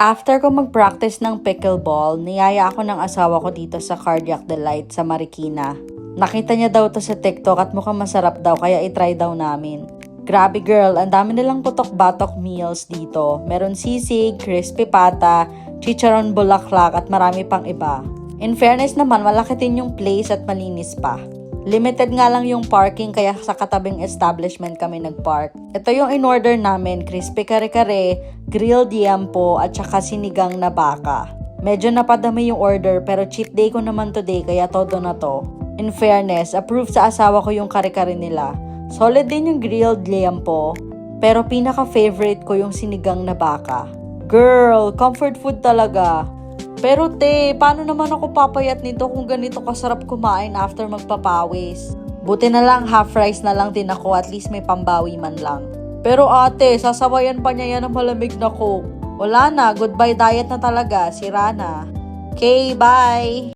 After ko mag-practice ng pickleball, niyaya ako ng asawa ko dito sa Cardiac Delight sa Marikina. Nakita niya daw to sa TikTok at mukhang masarap daw kaya itry daw namin. Grabe girl, ang dami nilang putok-batok meals dito. Meron sisig, crispy pata, chicharon bulaklak at marami pang iba. In fairness naman, malaki din yung place at malinis pa. Limited nga lang yung parking kaya sa katabing establishment kami nagpark. Ito yung in-order namin, crispy kare-kare, grilled yampo at saka sinigang na baka. Medyo napadami yung order pero cheat day ko naman today kaya todo na to. In fairness, approve sa asawa ko yung kare-kare nila. Solid din yung grilled yampo pero pinaka-favorite ko yung sinigang na baka. Girl, comfort food talaga. Pero te, paano naman ako papayat nito kung ganito kasarap kumain after magpapawis? Buti na lang half rice na lang din ako, at least may pambawi man lang. Pero ate, sasawayan pa niya yan ng malamig na coke. Wala na, goodbye diet na talaga, sira na. Okay, bye!